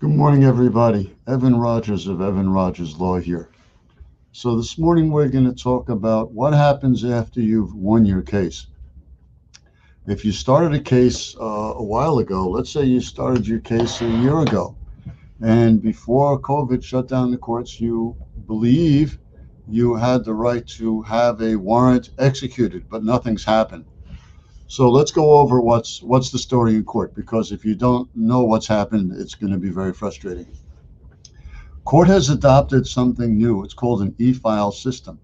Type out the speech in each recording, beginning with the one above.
Good morning, everybody. Evan Rogers of Evan Rogers Law here. So this morning we're going to talk about what happens after you've won your case. If you started a case a while ago, let's say you started your case a year ago, and before COVID shut down the courts, you believe you had the right to have a warrant executed, but nothing's happened. So let's go over what's the story in court, because if you don't know what's happened, it's going to be very frustrating. Court has adopted something new. It's called an e-file system.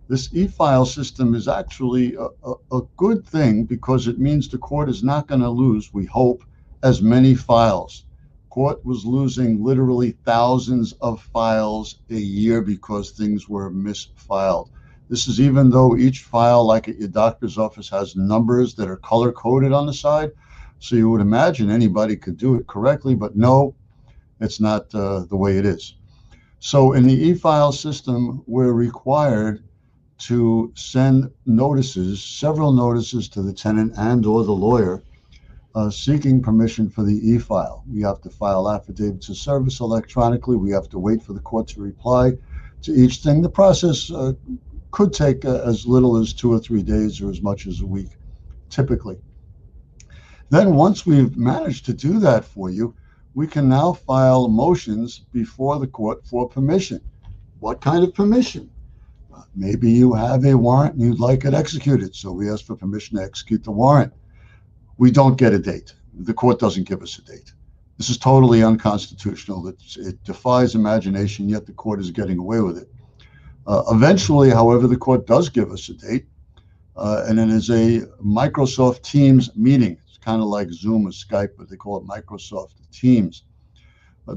This e-file system is actually a good thing because it means the court is not going to lose, we hope, as many files. Court was losing literally thousands of files a year because things were misfiled. This is even though each file, like at your doctor's office, has numbers that are color-coded on the side. So you would imagine anybody could do it correctly, but no, it's not the way it is. So in the e-file system, we're required to send notices, several notices to the tenant and or the lawyer seeking permission for the e-file. We have to file affidavits of service electronically. We have to wait for the court to reply to each thing. The process could take as little as 2 or 3 days or as much as a week, typically. Then once we've managed to do that for you, we can now file motions before the court for permission. What kind of permission? Maybe you have a warrant and you'd like it executed, so we ask for permission to execute the warrant. We don't get a date. The court doesn't give us a date. This is totally unconstitutional. It defies imagination, yet the court is getting away with it. Eventually, however, the court does give us a date, and it is a Microsoft Teams meeting. It's kind of like Zoom or Skype, but they call it Microsoft Teams.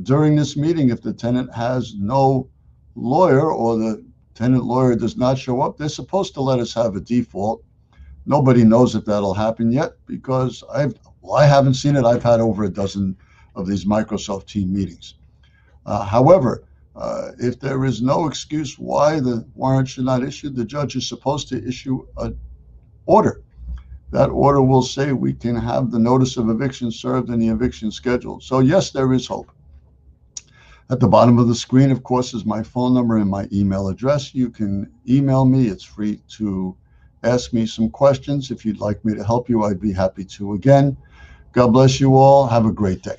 During this meeting, if the tenant has no lawyer or the tenant lawyer does not show up, they're supposed to let us have a default. Nobody knows if that'll happen yet because I haven't seen it. I've had over a dozen of these Microsoft Team meetings. However, if there is no excuse why the warrant should not issue, the judge is supposed to issue an order. That order will say we can have the notice of eviction served and the eviction scheduled. So yes, there is hope. At the bottom of the screen, of course, is my phone number and my email address. You can email me. It's free to ask me some questions. If you'd like me to help you, I'd be happy to. Again, God bless you all. Have a great day.